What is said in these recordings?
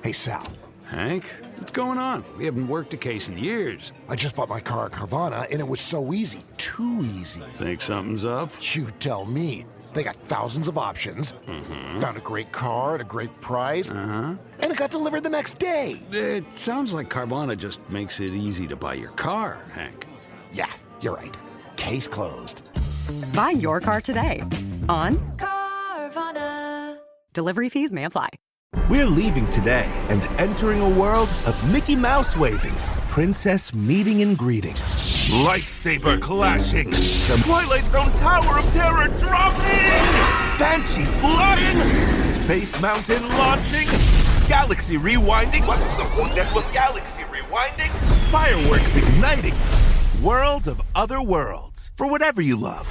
Hey, Sal. Hank, what's going on? We haven't worked a case in years. I just bought my car at Carvana, and it was so easy. Too easy. Think something's up? You tell me. They got thousands of options. Found a great car at a great price. And it got delivered the next day. It sounds like Carvana just makes it easy to buy your car, Hank. Yeah, you're right. Case closed. Buy your car today on Carvana. Delivery fees may apply. We're leaving today and entering a world of Mickey Mouse waving, princess meeting and greeting, lightsaber clashing, the Twilight Zone Tower of Terror dropping, Banshee flying, Space Mountain launching, Galaxy rewinding, what's the wonderful Galaxy rewinding, fireworks igniting, world of other worlds, for whatever you love.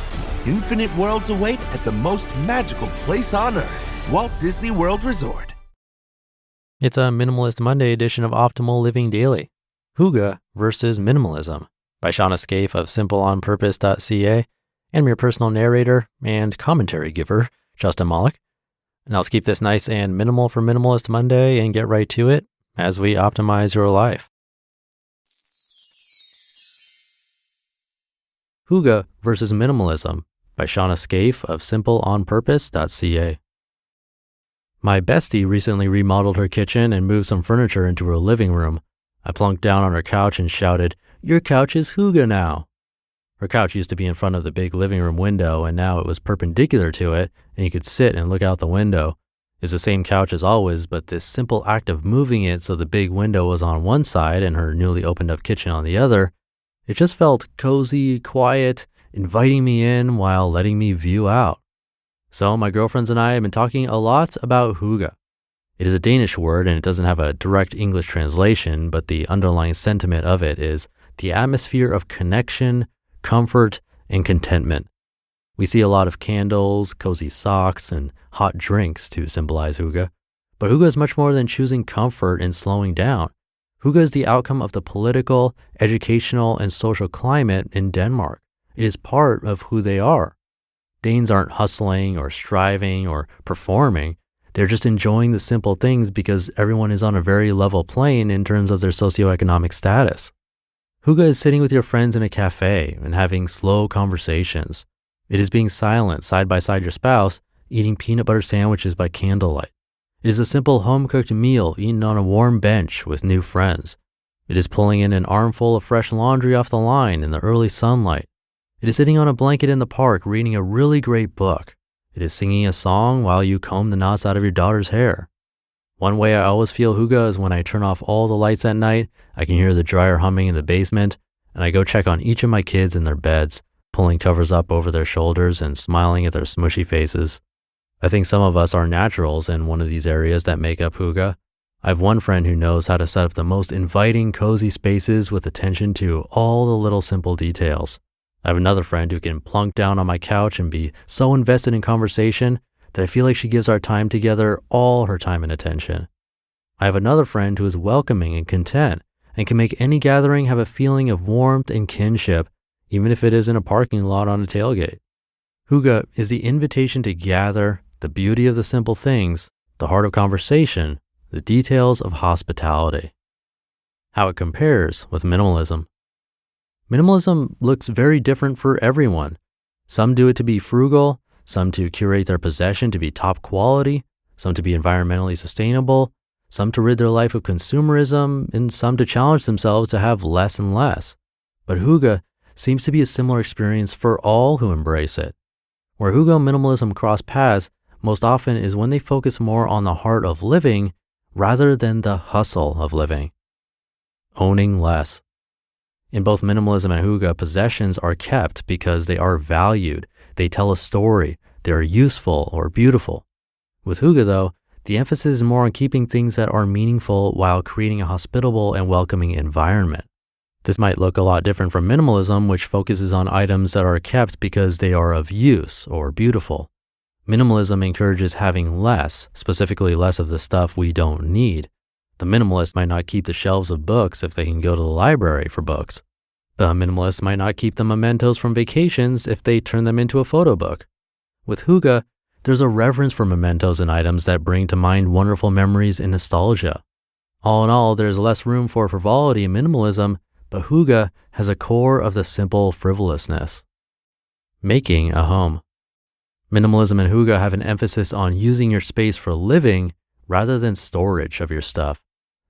Infinite worlds await at the most magical place on Earth, Walt Disney World Resort. It's a Minimalist Monday edition of Optimal Living Daily, Hygge versus Minimalism by Shawna Scafe of simpleonpurpose.ca. I'm your personal narrator and commentary giver, Justin Malik. And let's keep this nice and minimal for Minimalist Monday and get right to it as we optimize your life. Hygge versus Minimalism by Shawna Scafe of simpleonpurpose.ca. My bestie recently remodeled her kitchen and moved some furniture into her living room. I plunked down on her couch and shouted, "Your couch is Hygge now." Her couch used to be in front of the big living room window, and now it was perpendicular to it, and you could sit and look out the window. It's the same couch as always, but this simple act of moving it so the big window was on one side and her newly opened up kitchen on the other, it just felt cozy, quiet, inviting me in while letting me view out. So my girlfriends and I have been talking a lot about Hygge. It is a Danish word and it doesn't have a direct English translation, but the underlying sentiment of it is the atmosphere of connection, comfort, and contentment. We see a lot of candles, cozy socks, and hot drinks to symbolize Hygge. But Hygge is much more than choosing comfort and slowing down. Hygge is the outcome of the political, educational, and social climate in Denmark. It is part of who they are. Danes aren't hustling or striving or performing. They're just enjoying the simple things because everyone is on a very level plane in terms of their socioeconomic status. Hygge is sitting with your friends in a cafe and having slow conversations. It is being silent side by side your spouse, eating peanut butter sandwiches by candlelight. It is a simple home-cooked meal eaten on a warm bench with new friends. It is pulling in an armful of fresh laundry off the line in the early sunlight. It is sitting on a blanket in the park reading a really great book. It is singing a song while you comb the knots out of your daughter's hair. One way I always feel Hygge is when I turn off all the lights at night, I can hear the dryer humming in the basement, and I go check on each of my kids in their beds, pulling covers up over their shoulders and smiling at their smushy faces. I think some of us are naturals in one of these areas that make up Hygge. I have one friend who knows how to set up the most inviting, cozy spaces with attention to all the little simple details. I have another friend who can plunk down on my couch and be so invested in conversation that I feel like she gives our time together all her time and attention. I have another friend who is welcoming and content and can make any gathering have a feeling of warmth and kinship, even if it is in a parking lot on a tailgate. Hygge is the invitation to gather, the beauty of the simple things, the heart of conversation, the details of hospitality. How it compares with minimalism. Minimalism looks very different for everyone. Some do it to be frugal, some to curate their possession to be top quality, some to be environmentally sustainable, some to rid their life of consumerism, and some to challenge themselves to have less and less. But Hygge seems to be a similar experience for all who embrace it. Where Hygge and minimalism cross paths most often is when they focus more on the heart of living rather than the hustle of living. Owning less. In both minimalism and Hygge, possessions are kept because they are valued, they tell a story, they are useful or beautiful. With Hygge though, the emphasis is more on keeping things that are meaningful while creating a hospitable and welcoming environment. This might look a lot different from minimalism, which focuses on items that are kept because they are of use or beautiful. Minimalism encourages having less, specifically less of the stuff we don't need. The minimalist might not keep the shelves of books if they can go to the library for books. The minimalist might not keep the mementos from vacations if they turn them into a photo book. With Hygge, there's a reverence for mementos and items that bring to mind wonderful memories and nostalgia. All in all, there's less room for frivolity and minimalism, but Hygge has a core of the simple frivolousness. Making a home. Minimalism and Hygge have an emphasis on using your space for living rather than storage of your stuff.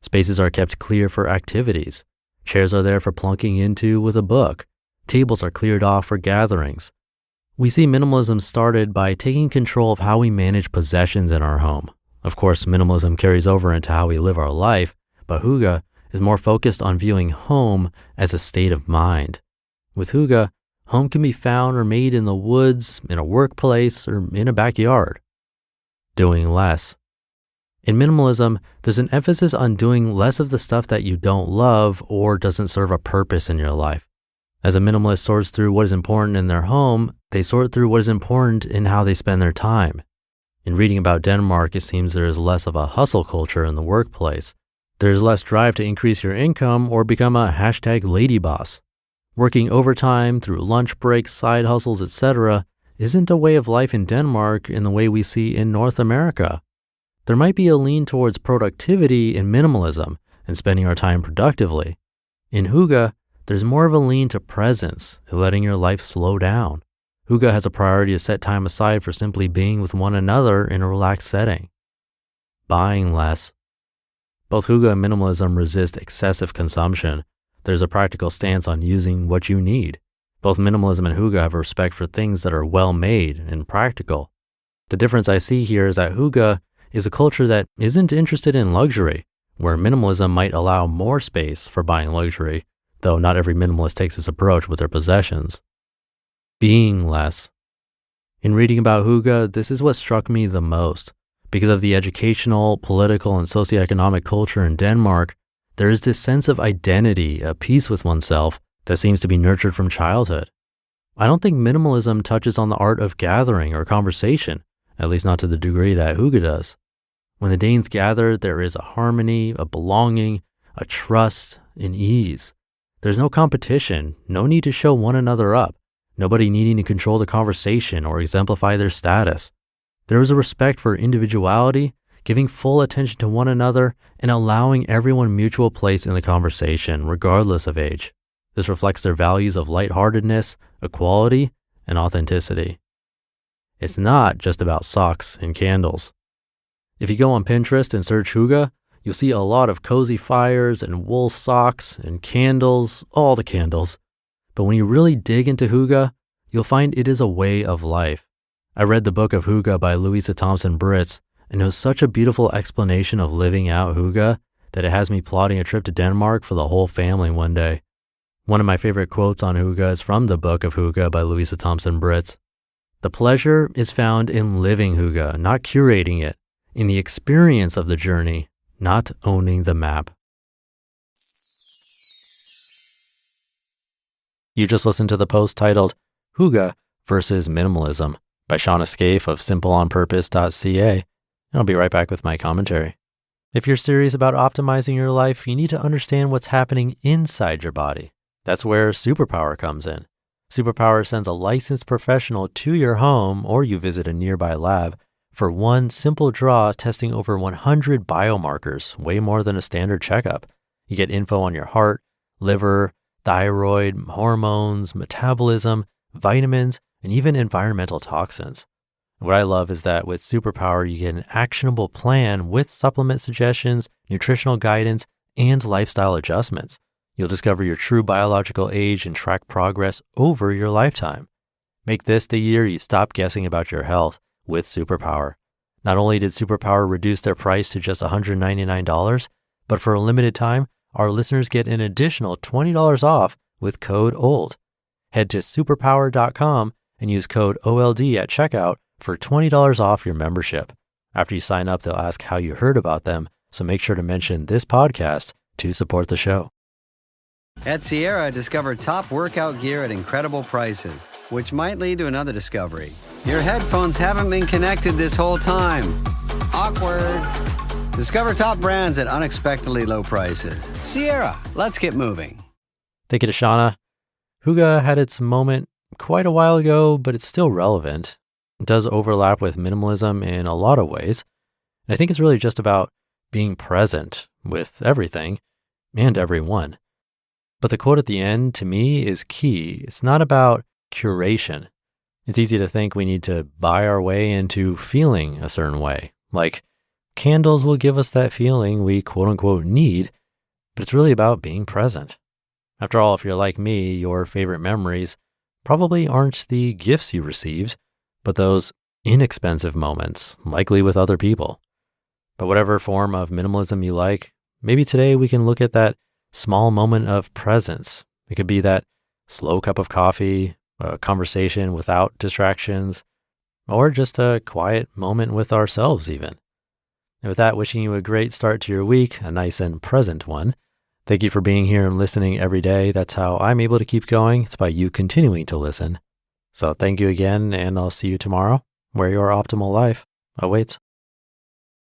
Spaces are kept clear for activities. Chairs are there for plunking into with a book. Tables are cleared off for gatherings. We see minimalism started by taking control of how we manage possessions in our home. Of course, minimalism carries over into how we live our life, but Hygge is more focused on viewing home as a state of mind. With Hygge, home can be found or made in the woods, in a workplace, or in a backyard. Doing less. In minimalism, there's an emphasis on doing less of the stuff that you don't love or doesn't serve a purpose in your life. As a minimalist sorts through what is important in their home, they sort through what is important in how they spend their time. In reading about Denmark, it seems there is less of a hustle culture in the workplace. There's less drive to increase your income or become a #lady boss. Working overtime through lunch breaks, side hustles, etc. isn't a way of life in Denmark in the way we see in North America. There might be a lean towards productivity in minimalism and spending our time productively. In Hygge, there's more of a lean to presence and letting your life slow down. Hygge has a priority to set time aside for simply being with one another in a relaxed setting. Buying less. Both Hygge and minimalism resist excessive consumption. There's a practical stance on using what you need. Both minimalism and Hygge have a respect for things that are well made and practical. The difference I see here is that Hygge is a culture that isn't interested in luxury, where minimalism might allow more space for buying luxury, though not every minimalist takes this approach with their possessions. Being less. In reading about Hygge, this is what struck me the most. Because of the educational, political, and socioeconomic culture in Denmark, there is this sense of identity, a peace with oneself, that seems to be nurtured from childhood. I don't think minimalism touches on the art of gathering or conversation, at least not to the degree that Hygge does. When the Danes gather, there is a harmony, a belonging, a trust, an ease. There's no competition, no need to show one another up, nobody needing to control the conversation or exemplify their status. There is a respect for individuality, giving full attention to one another, and allowing everyone mutual place in the conversation, regardless of age. This reflects their values of lightheartedness, equality, and authenticity. It's not just about socks and candles. If you go on Pinterest and search Hygge, you'll see a lot of cozy fires and wool socks and candles, all the candles. But when you really dig into Hygge, you'll find it is a way of life. I read the book of Hygge by Louisa Thompson Britz, and it was such a beautiful explanation of living out Hygge that it has me plotting a trip to Denmark for the whole family one day. One of my favorite quotes on Hygge is from the book of Hygge by Louisa Thompson Britz. The pleasure is found in living Hygge, not curating it, in the experience of the journey, not owning the map. You just listened to the post titled Hygge versus Minimalism by Shawna Scafe of simpleonpurpose.ca, and I'll be right back with my commentary. If you're serious about optimizing your life, you need to understand what's happening inside your body. That's where Superpower comes in. Superpower sends a licensed professional to your home, or you visit a nearby lab, for one simple draw testing over 100 biomarkers, way more than a standard checkup. You get info on your heart, liver, thyroid, hormones, metabolism, vitamins, and even environmental toxins. What I love is that with Superpower, you get an actionable plan with supplement suggestions, nutritional guidance, and lifestyle adjustments. You'll discover your true biological age and track progress over your lifetime. Make this the year you stop guessing about your health with Superpower. Not only did Superpower reduce their price to just $199, but for a limited time, our listeners get an additional $20 off with code OLD. Head to superpower.com and use code OLD at checkout for $20 off your membership. After you sign up, they'll ask how you heard about them, so make sure to mention this podcast to support the show. At Sierra, discover top workout gear at incredible prices, which might lead to another discovery. Your headphones haven't been connected this whole time. Awkward. Discover top brands at unexpectedly low prices. Sierra, let's get moving. Thank you to Shawna. Hygge had its moment quite a while ago, but it's still relevant. It does overlap with minimalism in a lot of ways. And I think it's really just about being present with everything and everyone. But the quote at the end, to me, is key. It's not about curation. It's easy to think we need to buy our way into feeling a certain way. Like candles will give us that feeling we quote unquote need, but it's really about being present. After all, if you're like me, your favorite memories probably aren't the gifts you received, but those inexpensive moments, likely with other people. But whatever form of minimalism you like, maybe today we can look at that small moment of presence. It could be that slow cup of coffee, a conversation without distractions, or just a quiet moment with ourselves even. And with that, wishing you a great start to your week, a nice and present one. Thank you for being here and listening every day. That's how I'm able to keep going. It's by you continuing to listen. So thank you again, and I'll see you tomorrow, where your optimal life awaits.